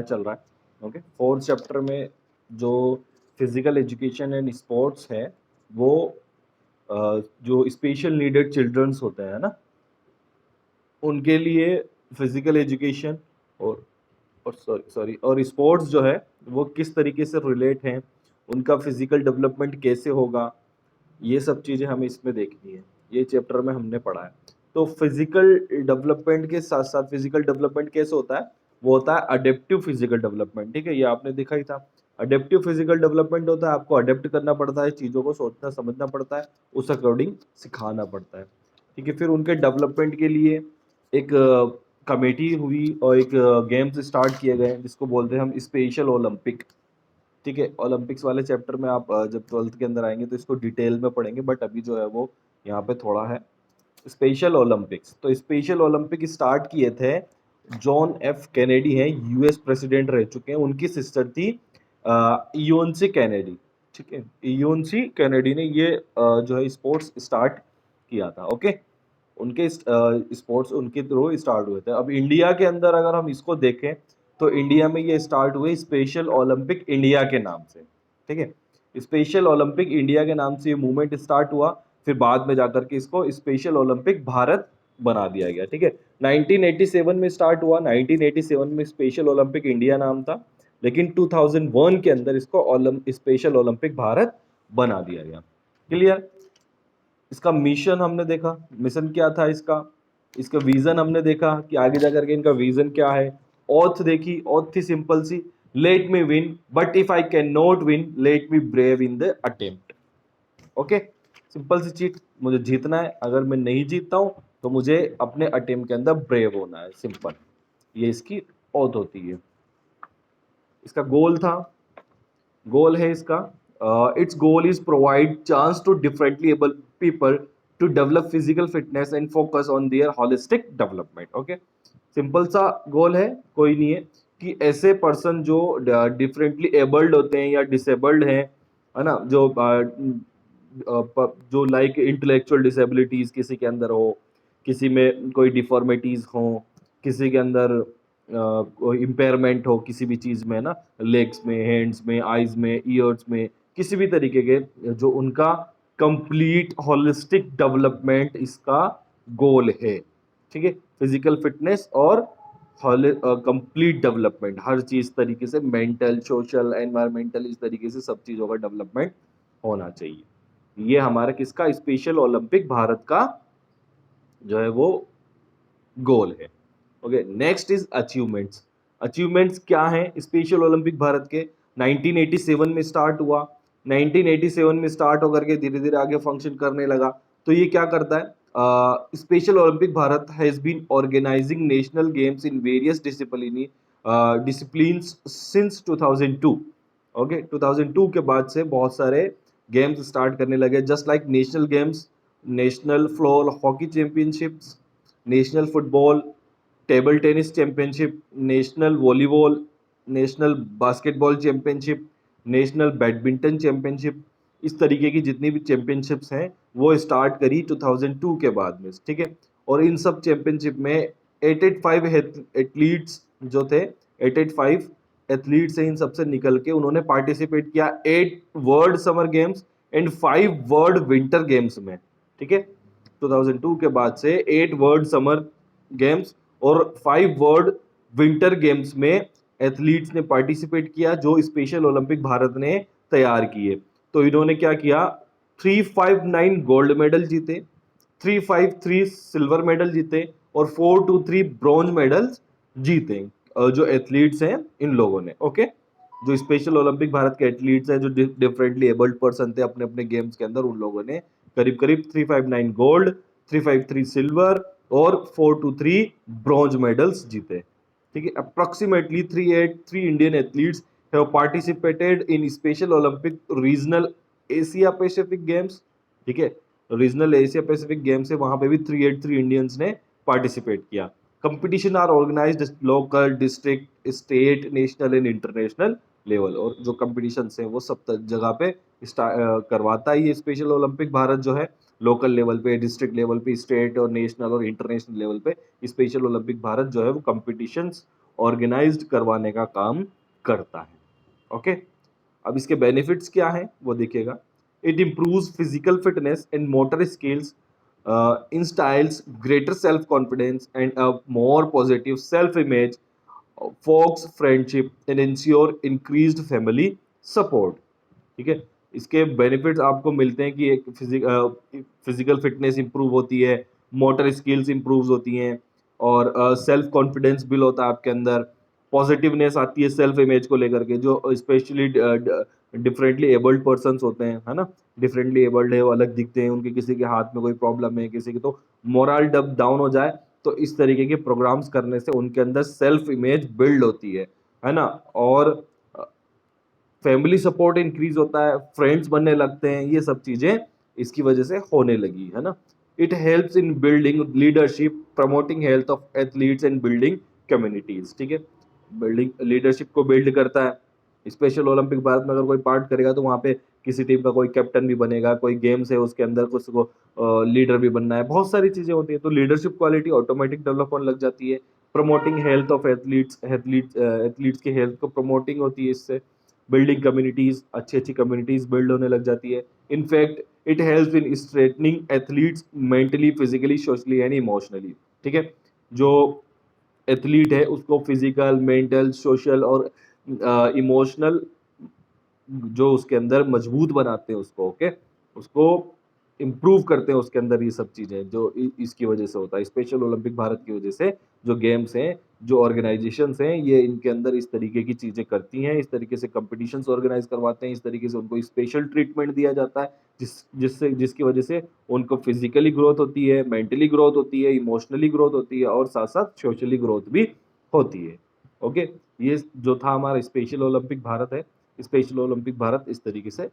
चल रहा है। ओके, फोर्थ चैप्टर में जो फिजिकल एजुकेशन एंड स्पोर्ट्स है वो जो स्पेशल नीडेड चिल्ड्रंस होते हैं ना, उनके लिए फिजिकल एजुकेशन और सॉरी और स्पोर्ट्स जो है वो किस तरीके से रिलेट हैं, उनका फिजिकल डेवलपमेंट कैसे होगा, ये सब चीज़ें हमें इसमें देखनी है। ये चैप्टर में हमने पढ़ा है। तो फिजिकल डेवलपमेंट के साथ साथ फिजिकल डेवलपमेंट कैसे होता है, वो होता है अडेप्टिव फिजिकल डेवलपमेंट। ठीक है, ये आपने देखा ही था। अडेप्टिव फिजिकल डेवलपमेंट होता है आपको अडेप्ट करना पड़ता है, चीज़ों को सोचना समझना पड़ता है, उस अकॉर्डिंग सिखाना पड़ता है। ठीक है, फिर उनके डेवलपमेंट के लिए एक कमेटी हुई और एक गेम्स स्टार्ट किए गए जिसको बोलते हैं हम स्पेशल ओलंपिक। ठीक है, ओलंपिक्स वाले चैप्टर में आप जब 12th के अंदर आएंगे तो इसको डिटेल में पढ़ेंगे, बट अभी जो है वो यहाँ पे थोड़ा है स्पेशल ओलंपिक्स। तो स्पेशल ओलंपिक स्टार्ट किए थे जॉन एफ कैनेडी हैं, यूएस प्रेसिडेंट रह चुके हैं, उनकी सिस्टर थी इयोनसी कैनेडी। ठीक है, इयोनसी कैनेडी ने ये जो है स्पोर्ट्स स्टार्ट किया था। ओके, उनके स्पोर्ट्स उनके थ्रू स्टार्ट हुए थे। अब इंडिया के अंदर अगर हम इसको देखें तो इंडिया में ये स्टार्ट हुए स्पेशल ओलंपिक इंडिया के नाम से। ठीक है, स्पेशल ओलंपिक इंडिया के नाम से ये मूवमेंट स्टार्ट हुआ, फिर बाद में जाकर के इसको स्पेशल ओलंपिक भारत बना दिया गया। ठीक है, 1987 में स्टार्ट हुआ, 1987 में स्पेशल ओलंपिक इंडिया नाम था, लेकिन 2001 के अंदर इसको स्पेशल ओलंपिक भारत बना दिया गया। क्लियर? इसका मिशन हमने देखा, मिशन क्या था इसका, इसका विजन हमने देखा कि आगे जाकर के इनका विजन क्या है। ऑथ देखी, ऑथ थी सिंपल सी, let me win but if I can not win let me brave in the attempt. Okay, simple सी चीज, मुझे जीतना है, अगर मैं नहीं जीतता हूं तो मुझे अपने अटेम्प्ट के अंदर ब्रेव होना है, सिंपल। ये इसकी ऑथ होती है। इसका गोल था, गोल है इसका, it's goal is provide chance to differently able people to develop physical fitness and focus on their holistic development. Okay, simple सा गोल है, कोई नहीं है कि ऐसे पर्सन जो डिफरेंटली एबल्ड होते हैं या डिसेबल्ड हैं, है ना, जो लाइक इंटेलेक्चुअल डिसेबिलिटीज किसी के अंदर हो, किसी में कोई डिफॉर्मिटीज हो, किसी के अंदर कोई इम्पेयरमेंट हो किसी भी चीज़ में ना, लेग्स में, हैंड्स में, आइज में, ईयर्स में, किसी भी तरीके के, जो उनका कंप्लीट होलिस्टिक डेवलपमेंट इसका गोल है। ठीक है, फिजिकल फिटनेस और कंप्लीट डेवलपमेंट, हर चीज़ तरीके से, मेंटल, सोशल, एनवायरमेंटल, इस तरीके से सब चीज़ों का डेवलपमेंट होना चाहिए। ये हमारा किसका, स्पेशल ओलंपिक भारत का जो है वो गोल है। Okay, next is achievements. Achievements क्या हैं स्पेशल ओलंपिक भारत के? 1987 में स्टार्ट हुआ, 1987 में स्टार्ट होकर के धीरे धीरे आगे फंक्शन करने लगा। तो ये क्या करता है, special Olympic Bharat has been organizing national games in various disciplines since 2002। Okay, 2002 के बाद से बहुत सारे गेम्स स्टार्ट करने लगे, just like national games, national floor hockey championships, national football, table tennis championship, national volleyball, national basketball championship, national badminton championship, इस तरीके की जितनी भी चैंपियनशिप्स हैं वो स्टार्ट करी 2002 के बाद में। ठीक है, और इन सब चैंपियनशिप में 885 एथलीट्स जो थे, 885 एथलीट्स से इन सबसे निकल के उन्होंने पार्टिसिपेट किया 8 world summer games and 5 world winter games में। ठीक है, 2002 के बाद से 8 वर्ल्ड समर गेम्स और 5 वर्ल्ड विंटर गेम्स में एथलीट्स ने पार्टिसिपेट किया जो स्पेशल ओलंपिक भारत ने तैयार किए। तो इन्होंने क्या किया, 359 गोल्ड मेडल जीते, 353 सिल्वर मेडल जीते और 423 ब्रॉन्ज मेडल्स जीते, जो एथलीट्स हैं इन लोगों ने। ओके, जो स्पेशल ओलंपिक भारत के एथलीट्स हैं, जो डिफरेंटली एबल्ड पर्सन थे अपने अपने गेम्स के अंदर, उन लोगों ने करीब करीब 359 गोल्ड, 353 सिल्वर और 423 ब्रॉन्ज मेडल्स जीते। ठीक है, approximately 383 Indian athletes have participated in special Olympic regional Asia Pacific games. ठीक है, रीजनल एशिया पैसिफिक गेम्स है, वहां पे भी 383 इंडियंस ने पार्टिसिपेट किया। Competition are organized local, district, state, national and international level, और जो कंपटीशन है वो सब जगह पे करवाता है ये स्पेशल ओलंपिक भारत जो है, लोकल लेवल पे, डिस्ट्रिक्ट लेवल पे, स्टेट और नेशनल और इंटरनेशनल लेवल पे स्पेशल ओलंपिक भारत जो है वो कंपटीशंस ऑर्गेनाइज्ड करवाने का काम करता है। ओके, अब इसके बेनिफिट्स क्या हैं वो देखिएगा। It improves physical fitness and motor skills, instills greater self-confidence and a more positive self-image, fosters friendship and ensure increased family support। ठीक है, इसके बेनिफिट्स आपको मिलते हैं कि एक फिजिकल फिटनेस इंप्रूव होती है, मोटर स्किल्स इंप्रूव होती हैं, और सेल्फ कॉन्फिडेंस बिल्ड होता है आपके अंदर, पॉजिटिवनेस आती है सेल्फ इमेज को लेकर के, जो स्पेशली डिफरेंटली एबल्ड पर्सन होते हैं, है ना, डिफरेंटली एबल्ड है, वो अलग दिखते हैं, उनके किसी के हाथ में कोई प्रॉब्लम है, किसी की तो मोरल डब डाउन हो जाए, तो इस तरीके के प्रोग्राम्स करने से उनके अंदर सेल्फ इमेज बिल्ड होती है ना, और फैमिली सपोर्ट इंक्रीज होता है, फ्रेंड्स बनने लगते हैं, ये सब चीजें इसकी वजह से होने लगी, है ना। It helps in building leadership, promoting health of athletes and building communities. ठीक है, बिल्डिंग लीडरशिप को बिल्ड करता है। स्पेशल ओलंपिक भारत में अगर कोई पार्ट करेगा तो वहाँ पे किसी टीम का कोई कैप्टन भी बनेगा, कोई गेम्स है उसके अंदर कुछ को लीडर भी बनना है, बहुत सारी चीजें होती है, तो लीडरशिप क्वालिटी ऑटोमेटिक डेवलप होने लग जाती है। प्रमोटिंग हेल्थ ऑफ एथलीट्स की हेल्थ को प्रमोटिंग होती है इससे। बिल्डिंग कम्युनिटीज, अच्छी अच्छी कम्युनिटीज बिल्ड होने लग जाती है। In fact it helps in straightening athletes mentally, physically, socially and emotionally. ठीक है, जो एथलीट है उसको फिजिकल, मेंटल, सोशल और इमोशनल जो उसके अंदर मजबूत बनाते हैं उसको, ओके, उसको इम्प्रूव करते हैं उसके अंदर, ये सब चीजें जो इसकी वजह से होता है, स्पेशल ओलंपिक भारत की वजह से जो गेम्स हैं, जो ऑर्गेनाइजेशंस हैं, ये इनके अंदर इस तरीके की चीजें करती हैं, इस तरीके से कंपटीशंस ऑर्गेनाइज करवाते हैं, इस तरीके से उनको स्पेशल ट्रीटमेंट दिया जाता है, जिसकी वजह से उनको फिजिकली ग्रोथ होती है, मेंटली ग्रोथ होती है, इमोशनली ग्रोथ होती है, और साथ साथ सोशली ग्रोथ भी होती है। ओके, ये जो था हमारा स्पेशल ओलंपिक भारत है। स्पेशल ओलंपिक भारत इस तरीके से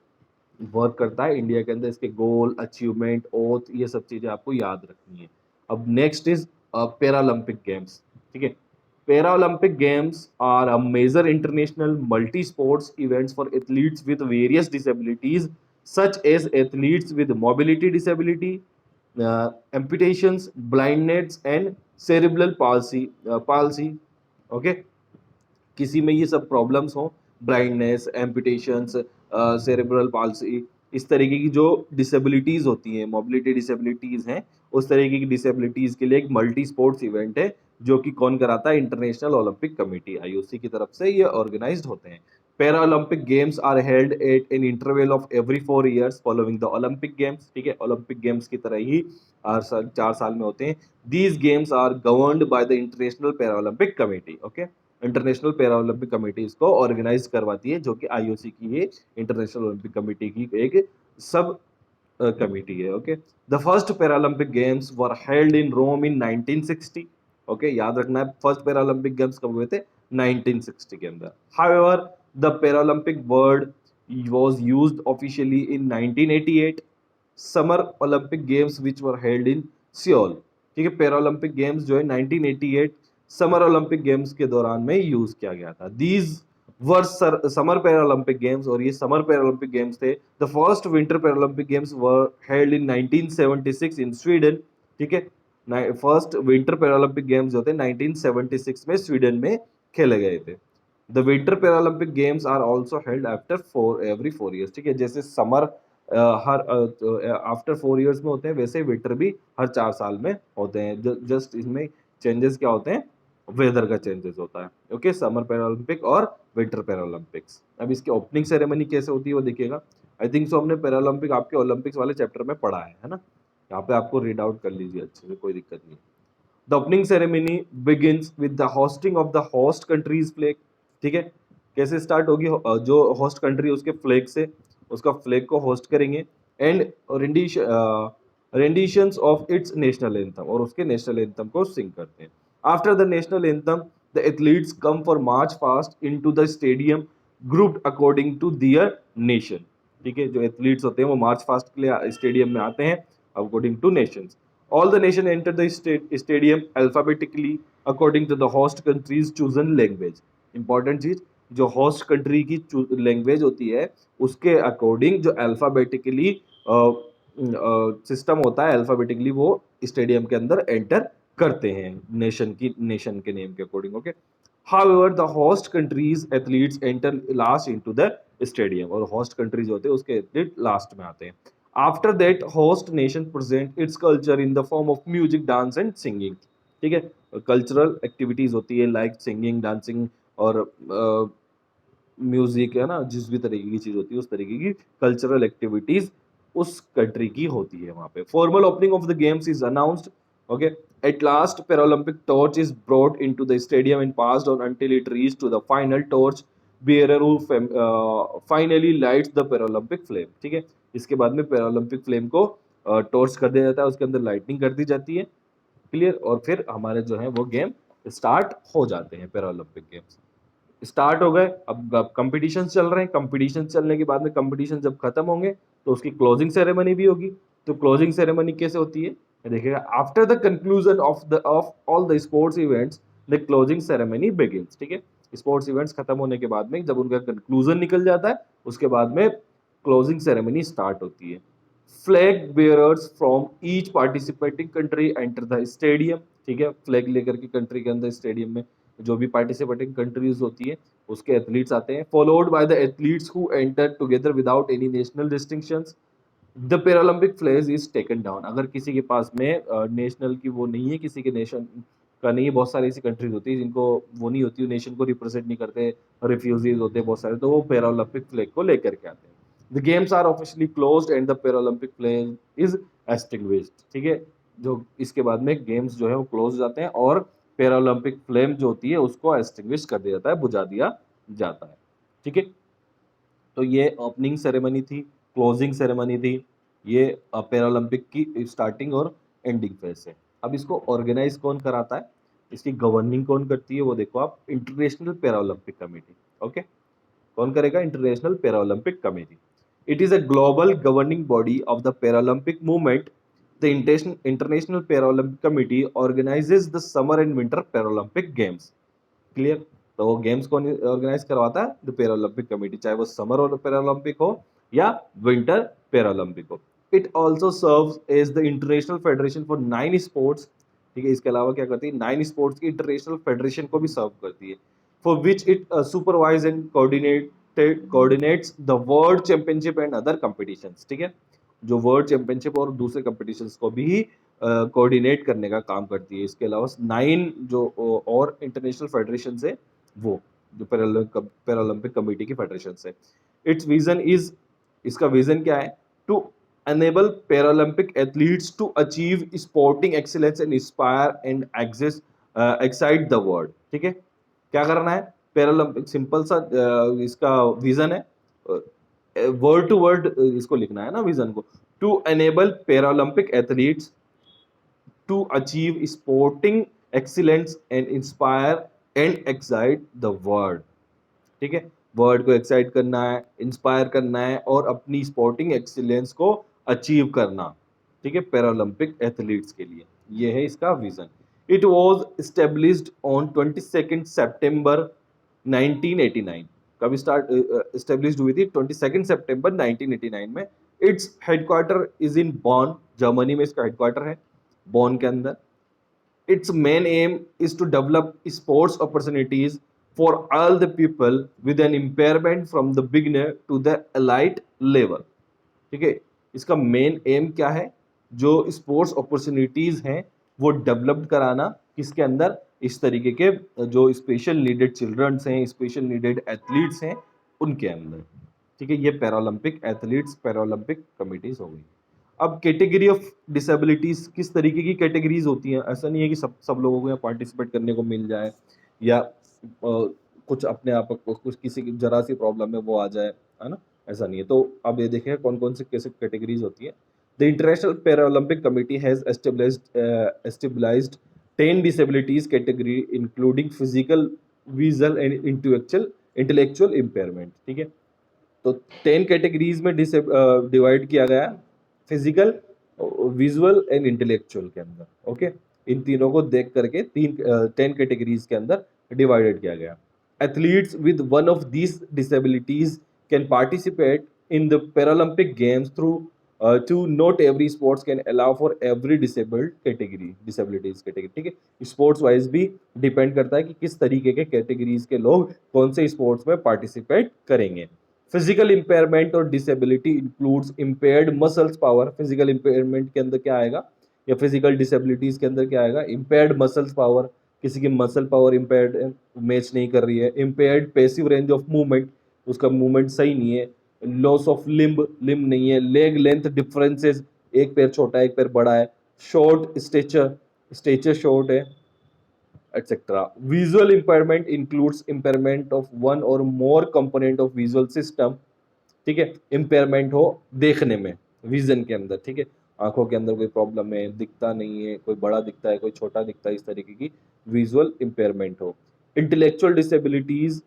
वर्क करता है इंडिया के अंदर, इसके गोल, अचीवमेंट, ओथ, ये सब चीजें आपको याद रखनी है। अब नेक्स्ट इज पैरालंपिक गेम्स। ठीक है, Paralympic games are a major international multi sports events for athletes with various disabilities, such as athletes with mobility disability, amputations, blindness and cerebral palsy। Okay, किसी में ये सब प्रॉब्लम्स हो, blindness, एम्पुटेशंस, cerebral palsy, इस तरीके की जो डिसेबिलिटीज होती हैं, मोबिलिटी डिसेबिलिटीज हैं, उस तरीके की डिसेबिलिटीज के लिए एक मल्टी स्पोर्ट्स इवेंट है, जो कि कौन कराता है? इंटरनेशनल ओलंपिक कमेटी, आईओसी की तरफ से ये ऑर्गेनाइज्ड होते हैं। Para Olympic games are held at an interval of every 4 years following the Olympic games. ठीक है, ओलंपिक गेम्स की तरह ही हर साल 4 साल में होते हैं। These games are governed by the international para Olympic committee. Okay, international para Olympic committee इसको ऑर्गेनाइज करवाती है, जो कि आईओसी की ये इंटरनेशनल ओलंपिक कमेटी की एक सब कमेटी है। Okay, the first Paralympic games were held in Rome in 1960। Okay, याद रखना है, फर्स्ट पैरालंपिक गेम्स कब हुए थे? 1960 के अंदर। However the Paralympic word was used officially in 1988 summer Olympic games which were held in Seoul. ठीक है, पैरालंपिक गेम्स जो है 1988 समर ओलंपिक गेम्स के दौरान में यूज किया गया था। These were summer Paralympic games, और ये समर पैरालंपिक गेम्स थे। The first winter Paralympic games were held in 1976 in Sweden. ठीक है, फर्स्ट विंटर पैरालंपिक गेम्स जो थे 1976 में स्वीडन में खेले गए थे। The winter Paralympic games are also held after every 4 years। ठीक है, जैसे समर हर आफ्टर 4 years में होते हैं, वैसे विंटर भी हर 4 साल में होते हैं। जस्ट इसमें चेंजेस क्या होते हैं? वेदर का चेंजेस होता है। ओके, समर पैरालंपिक और विंटर पैरालंपिक्स। अब इसकी ओपनिंग सेरेमनी कैसे होती है वो देखिएगा। आई थिंक सो हमने पैरालंपिक आपके ओलंपिक्स वाले चैप्टर में पढ़ा है ना। यहाँ पे आपको रीड आउट कर लीजिए अच्छे से, कोई दिक्कत नहीं। The opening ceremony begins with the hosting of the host countries flag. ठीक है, कैसे स्टार्ट होगी? जो होस्ट कंट्री उसके फ्लैग से, उसका फ्लैग को होस्ट करेंगे, and renditions of its national anthem, और उसके नेशनल एंथम को सिंग करते हैं। After the national anthem the athletes come for march fast into the stadium grouped according to their nation. ठीक है, जो एथलीट्स होते हैं वो मार्च फास्ट के लिए स्टेडियम में आते हैं according two nations. All the nation enter the stadium alphabetically according to the host country's chosen language। Important चीज, जो होस्ट कंट्री की लैंग्वेज होती है उसके अकॉर्डिंग जो अल्फाबेटिकली सिस्टम होता है, अल्फाबेटिकली वो स्टेडियम के अंदर एंटर करते हैं नेशन के नेम के according. Okay, However, the host countries athletes enter last into the stadium, और host countries होते हैं उसके athlete last में आते हैं. After that, host nation present its culture in the form of music, dance and singing. ठीक है, cultural activities होती है लाइक सिंगिंग, डांसिंग और म्यूजिक, है ना, जिस भी तरीके की चीज होती है उस तरीके की कल्चरल एक्टिविटीज उस कंट्री की होती है वहां पे. Formal opening of the games is announced. Okay, at last Paralympic torch is brought into the stadium and passed on until it reach to the final torch bearer who finally lights the Paralympic flame. ठीक है, इसके बाद में Paralympic flame को torch कर दिया जाता है, उसके अंदर लाइटनिंग कर दी जाती है. क्लियर, और फिर हमारे जो है वो गेम स्टार्ट हो जाते हैं. पैरालंपिक गेम्स स्टार्ट हो गए, अब कंपटीशन चल रहे हैं. कंपटीशन चलने के बाद में कंपटीशन जब खत्म होंगे तो उसकी क्लोजिंग सेरेमनी भी होगी. तो क्लोजिंग सेरेमनी कैसे होती है देखिएगा. After the conclusion of all the sports events the closing ceremony begins. ठीक है, स्पोर्ट्स इवेंट्स खत्म होने के बाद में जब उनका कंक्लूजन निकल जाता है उसके बाद में क्लोजिंग सेरेमनी स्टार्ट होती है. Flag bearers from each participating country enter the stadium. ठीक है, फ्लैग लेकर के कंट्री के अंदर स्टेडियम में जो भी पार्टिसिपेटिंग कंट्रीज होती है उसके एथलीट्स आते हैं. Followed by the athletes who enter together without any national distinctions. The Paralympic flag is taken down. अगर किसी के पास में नेशनल की वो नहीं है, किसी के नेशन का नहीं है, बहुत सारी ऐसी कंट्रीज होती है जिनको वो नहीं होती, नेशन को रिप्रेजेंट नहीं करते, रिफ्यूजीज होते हैं बहुत सारे, तो वो पैरालंपिक फ्लैग को लेकर के आते हैं. The games are officially closed and the Paralympic flag is extinguished. ठीक है, जो इसके बाद में गेम्स जो है वो क्लोज हो जाते हैं और पैरालंपिक फ्लेम जो होती है उसको एक्सटिंग्विश कर दिया जाता है, बुझा दिया जाता है. ठीक है, तो ये ओपनिंग सेरेमनी थी, क्लोजिंग सेरेमनी थी, ये पैरालंपिक की स्टार्टिंग और एंडिंग फेज है. अब इसको ऑर्गेनाइज कौन कराता है, इसकी गवर्निंग कौन करती है, वो देखो आप, इंटरनेशनल पैरालंपिक कमेटी. ओके, कौन करेगा, international Paralympic committee. It is a global governing body of the Paralympic movement. The international Paralympic committee organises the summer and winter Paralympic games. Clear, तो वो गेम्स कौन ऑर्गेनाइज करवाता है, the Paralympic committee, चाहे वो summer और Paralympic हो या विंटर पैरालंपिक हो. It also serves as the international federation for 9 sports. ठीक है, इसके अलावा क्या करती है, 9 स्पोर्ट्स की इंटरनेशनल फेडरेशन को भी सर्व करती है. For which it supervise and coordinates the world championship and other competitions. ठीक है, जो वर्ल्ड चैंपियनशिप और दूसरे कॉम्पिटिशन्स को भी कोऑर्डिनेट करने का काम करती है. इसके अलावा 9 जो और इंटरनेशनल फेडरेशन है वो जो पैरालंपिक कमेटी की फेडरेशन है. इट्स विजन इज, इसका विजन क्या है, to enable Paralympic athletes to achieve sporting excellence and inspire and excite the world. ठीक है, क्या करना है, पैरालंपिक, सिंपल सा इसका विजन है, वर्ड टू वर्ड इसको लिखना है ना विजन को. To enable Paralympic athletes to achieve sporting excellence and inspire and excite the world. ठीक है, वर्ल्ड को एक्साइट करना है, इंस्पायर करना है और अपनी स्पोर्टिंग एक्सीलेंस को अचीव करना. ठीक है, पैरालंपिक एथलीट्स के लिए ये है इसका vision. It was established on 22 सितंबर 1989. कभी स्टार्ट एस्टेब्लिश्ड हुई थी, 22 सितंबर 1989 में. Its headquarter is in Bon, Germany में इसका हेडक्वार्टर है, बॉन के अंदर. Its main aim is to develop sports opportunities for all the people with an impairment from the beginner to the elite level. ठीक है, इसका मेन एम क्या है, जो स्पोर्ट्स अपॉर्चुनिटीज हैं वो डेवलप कराना, किसके अंदर, इस तरीके के जो स्पेशल नीडेड चिल्ड्रंस हैं, स्पेशल नीडेड एथलीट्स हैं उनके अंदर. ठीक है, ये पैरालंपिक एथलीट्स पैरालंपिक कमिटीज हो गई. अब कैटेगरी ऑफ डिसेबिलिटीज, किस तरीके की कैटेगरीज होती हैं, ऐसा नहीं है कि सब लोगों को यहाँ पार्टिसिपेट करने को मिल जाए या कुछ अपने आप को कुछ किसी की जरा सी प्रॉब्लम है वो आ जाए, है ना, ऐसा नहीं है. तो अब ये देखें कौन कौन से कैसे कैटेगरीज होती है. The international Paralympic committee has established 10 disabilities category including physical, visual and intellectual impairment. ठीक है, तो 10 कैटेगरीज में डिवाइड किया गया, फिजिकल, विजुअल एंड इंटेलेक्चुअल के अंदर. ओके, इन तीनों को देख करके 10 कैटेगरीज के अंदर डिवाइडेड किया गया. Athletes with one of these disabilities can participate in the Paralympic games through to not every sports can allow for every disabled category, disabilities category, ठीक है। स्पोर्ट्स वाइज भी डिपेंड करता है कि किस तरीके के कैटेगरीज के लोग कौन से स्पोर्ट्स में पार्टिसिपेट करेंगे। फिजिकल इम्पेयरमेंट और disability includes impaired muscles power. Physical impairment के अंदर क्या आएगा, या फिजिकल डिसेबिलिटीज के अंदर क्या आएगा, इम्पेयर्ड मसल्स पावर, किसी की मसल पावर इम्पेयर्ड मैच नहीं कर रही है। Impaired passive range of movement, उसका मूवमेंट सही नहीं है। लॉस ऑफ लिम्ब, लिम्ब नहीं है। लेग लेंथ डिफरेंसेस, एक पैर छोटा है एक पैर बड़ा है। शॉर्ट स्टेचर, स्टेचर शॉर्ट है, etcetera. Visual impairment includes impairment of one और मोर कंपोनेंट ऑफ विजुअल सिस्टम, ठीक है। इम्पेयरमेंट हो देखने में, विजन के अंदर, ठीक है। आंखों के अंदर कोई प्रॉब्लम है, दिखता नहीं है, कोई बड़ा दिखता है कोई छोटा दिखता है, इस तरीके की विजुअल इम्पेयरमेंट हो। Intellectual disabilities,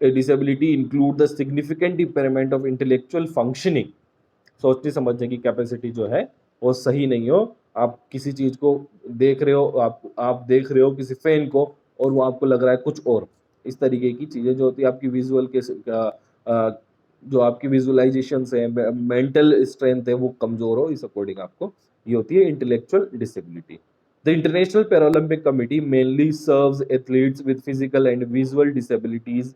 disability include the significant impairment of intellectual functioning. सोचने समझने की कैपेसिटी जो है वो सही नहीं हो। आप किसी चीज को देख रहे हो, आप देख रहे हो किसी फैन को, और वो आपको लग रहा है कुछ और, इस तरीके की चीजें जो होती है आपकी विजुअल के जो आपकी विजुअलाइजेशन है, मेंटल स्ट्रेंथ है, वो कमजोर हो, इस अकॉर्डिंग आपको ये होती है intellectual disability. The international Paralympic committee mainly serves athletes with physical and visual disabilities,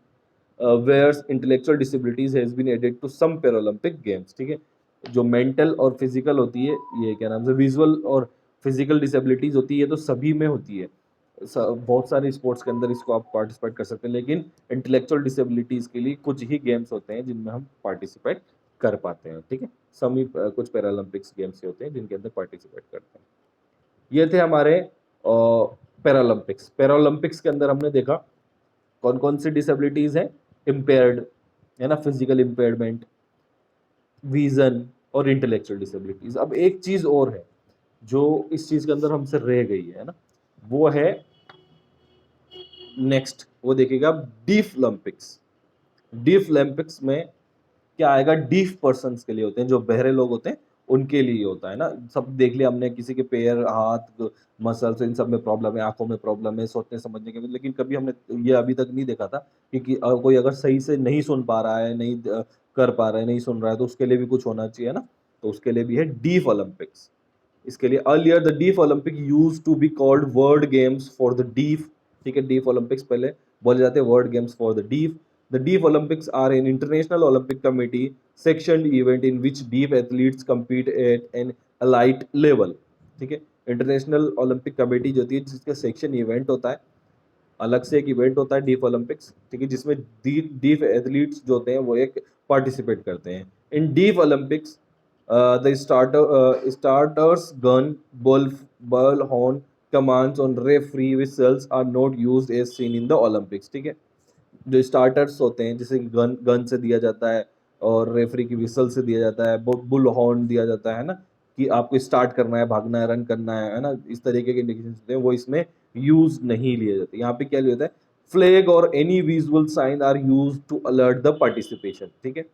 whereas intellectual disabilities has been added to some Paralympic games, ठीक है। जो मेंटल और फिजिकल होती है, ये क्या नाम से, विजुअल और फिजिकल डिसेबिलिटीज होती है, तो सभी में होती है। बहुत सारे स्पोर्ट्स के अंदर इसको आप पार्टिसिपेट कर सकते हैं, लेकिन इंटेलेक्चुअल डिसेबिलिटीज के लिए कुछ ही गेम्स होते हैं जिनमें हम पार्टिसिपेट कर पाते हैं, ठीक है। सम ही कुछ पैरालंपिक्स गेम्स होते हैं जिनके अंदर पार्टिसिपेट करते हैं। ये थे हमारे पैरालंपिक्स। पैरालंपिक्स के अंदर हमने देखा कौन कौन सी डिसेबिलिटीज है, इम्पेयर्ड है ना, फिजिकल इम्पेयरमेंट, विजन और इंटेलेक्चुअल डिसेबिलिटीज। अब एक चीज और है जो इस चीज के अंदर हमसे रह गई है ना, वो है नेक्स्ट, वो देखिएगा डीफ ओलंपिक्स। डीफ ओलंपिक्स में क्या आएगा, डीफ पर्सन के लिए होते हैं, जो बहरे लोग होते हैं उनके लिए होता है ना। सब देख लिया हमने, किसी के पैर हाथ मसल्स इन सब में प्रॉब्लम है, आंखों में प्रॉब्लम है, सोचने समझने के, लेकिन कभी हमने ये अभी तक नहीं देखा था कि कोई अगर सही से नहीं सुन पा रहा है, नहीं कर पा रहा है, नहीं सुन रहा है, तो उसके लिए भी कुछ होना चाहिए ना। तो उसके लिए भी है डीफ ओलंपिक्स। इसके लिए earlier the deaf Olympic used to be called world games for the deaf, ठीक है। डीफ ओलंपिक्स पहले बोले जाते हैं world games for the deaf. The Deaf Olympics are an international Olympic Committee sectioned event in which deaf athletes compete at an elite level, ठीक है। International Olympic committee जो होती है जिसका सेक्शन इवेंट होता है, अलग से एक इवेंट होता है डीफ ओलंपिक्स, ठीक है, जिसमें डीफ एथलीट्स जो होते हैं वो एक पार्टिसिपेट करते हैं। In deaf Olympics the starters gun, bull horn, commands on referee whistles are not used as seen in the Olympics, ठीक है। जो स्टार्टर्स होते हैं जैसे गन से दिया जाता है, और रेफरी की विसल से दिया जाता है, बुल हॉर्न दिया जाता है ना, कि आपको स्टार्ट करना है, भागना है, रन करना है ना, इस तरीके के इंडिकेशंस होते हैं, वो इसमें यूज नहीं लिए जाते। यहाँ पे क्या लिया जाता है, फ्लैग और any visual sign are used to alert the participation, ठीक है।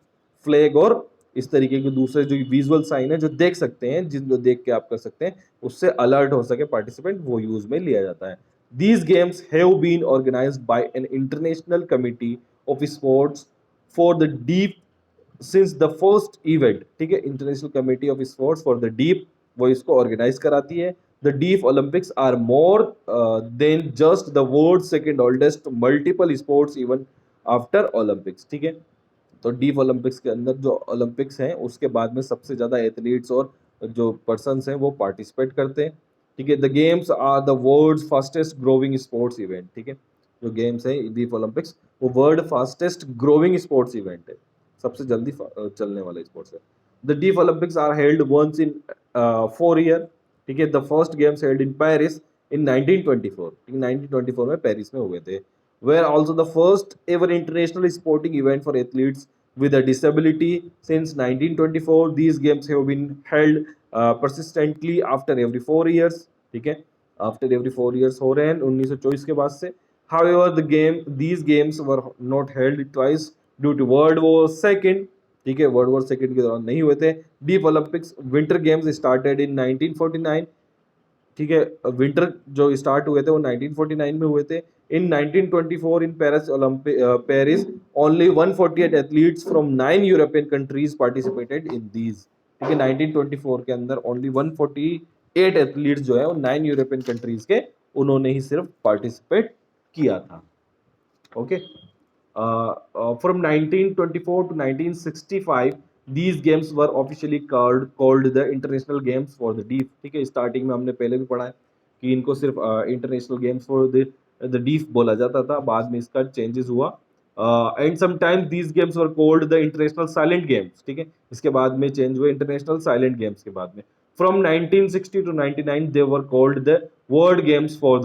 फ्लैग और इस तरीके के दूसरे जो विजुअल साइन है जो देख सकते हैं, जिनको देख के आप कर सकते हैं, उससे अलर्ट हो सके पार्टिसिपेंट, वो यूज में लिया जाता है। These games have been organized by an international committee of sports for the deaf since the first event, ठीक है। International committee of sports for the deaf वो इसको ऑर्गेनाइज कराती है। The deaf Olympics are more than just the world second oldest multiple sports even after Olympics, ठीक है। तो deaf Olympics के अंदर जो ओलंपिक्स हैं उसके बाद में सबसे ज़्यादा एथलीट्स और जो पर्सनस हैं वो पार्टिसिपेट करते हैं, ठीक है। The games are the world's fastest growing sports event, ठीक है। जो गेम्स है डीफ ओलंपिक्स वो world fastest growing sports event है, सबसे जल्दी चलने वाला स्पोर्ट्स है। The deaf Olympics are held once in 4 year, ठीक है। The first games held in Paris in 1924, ठीक है, 1924 में पेरिस में हुए थे। were also the first ever international sporting event for athletes with a disability. Since 1924, these games have been held persistently after every 4 years, ठीक है। After every 4 years हो रहे हैं 1924 के बाद से। However, these games were not held twice due to World War II, ठीक है, वर्ल्ड वॉर सेकेंड के दौरान नहीं हुए थे। Deep Olympics winter games started in 1949, ठीक है। विंटर जो स्टार्ट हुए थे वो 1949 में हुए थे। इन 1924 in Paris only 148 athletes from 9 European countries participated in these, ठीक है। 1924 के अंदर ओनली 148 एथलीट्स जो है वो 9 यूरोपियन कंट्रीज के उन्होंने ही सिर्फ पार्टिसिपेट किया था। Okay, from 1924 to 1965 these games were officially called the international games for the deaf। ठीक है, स्टार्टिंग में हमने पहले भी पढ़ा है कि इनको सिर्फ international games for the deaf बोला जाता था, बाद में इसका चेंजेस हुआ and sometimes these games were called the international silent games. ठीक है, इसके बाद में चेंज हुए इंटरनेशनल साइलेंट गेम्स के बाद में। From 1960 to 99 they were called the world games for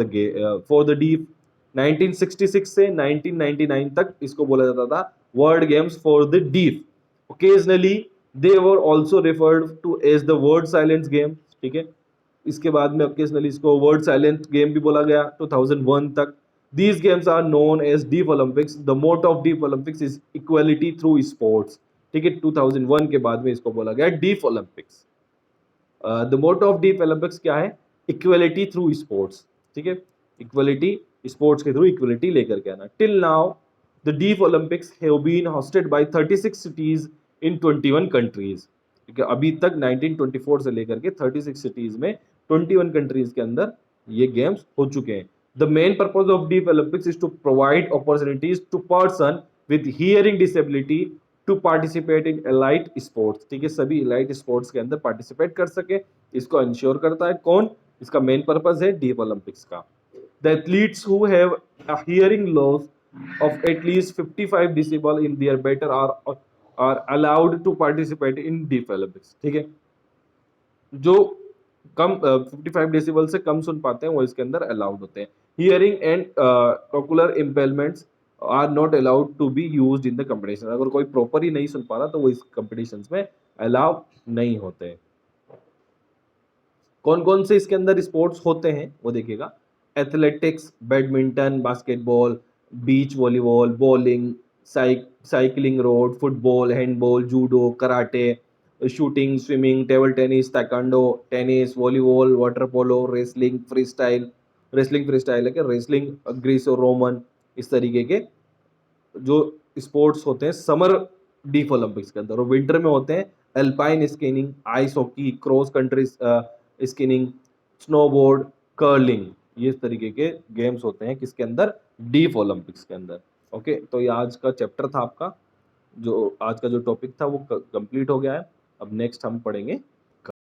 the deaf. 1966 से 1999 तक इसको बोला जाता था world games for the deaf. Occasionally they were also referred to as the world silence game. ठीक है, इसके बाद में ओकेजनली इसको वर्ल्ड साइलेंट गेम भी बोला गया 2001 तक। These games are known as deaf Olympics. The motto of deaf Olympics is equality through sports. ठीक है, 2001 के बाद में इसको बोला गया deaf Olympics. The motto of deaf Olympics क्या है? Equality through sports. ठीक है, इक्वालिटी स्पोर्ट्स के थ्रू इक्वालिटी लेकर के आना। Till now the deaf Olympics have been hosted by 36 cities in 21 countries. ठीक है, अभी तक 1924 से लेकर के 36 सिटीज में 21 कंट्रीज के अंदर ये गेम्स हो चुके हैं। The main purpose of deaf Olympics is to provide opportunities to person with hearing disability to participate in elite sports. ठीक है, सभी एलाइट स्पोर्ट्स के अंदर पार्टिसिपेट कर सके, इसको इंश्योर करता है कौन? इसका मेन पर्पज है डीफ ओलंपिक्स का। The athletes who have a hearing loss of at least 55 decibel in their better are allowed to participate in deaf Olympics। ठीक है, जो कम 55 डेसिबल से कम सुन पाते हैं वो इसके अंदर अलाउड होते हैं। Hearing and ocular implements are not allowed to be used in the competition. अगर कोई प्रॉपर ही नहीं सुन पा रहा तो वो इस कंपटीशंस में अलाउ नहीं होते। कौन कौन से इसके अंदर स्पोर्ट्स होते हैं वो देखिएगा। Athletics, badminton, basketball, beach volleyball, bowling, cycling road, football, handball, judo, karate, shooting, swimming, table tennis, taekwondo, tennis, volleyball, water polo, wrestling free style है कि रेसलिंग, ग्रीसो रोमन, इस तरीके के जो स्पोर्ट्स होते हैं समर डीफ ओलंपिक्स के अंदर। और विंटर में होते हैं alpine skiing, ice hockey, cross country skiing, snowboard, curling, ये इस तरीके के गेम्स होते हैं किसके अंदर? डीफ ओलंपिक्स के अंदर। ओके, तो ये आज का चैप्टर था आपका, जो आज का जो टॉपिक था वो कंप्लीट हो गया है। अब नेक्स्ट हम पढ़ेंगे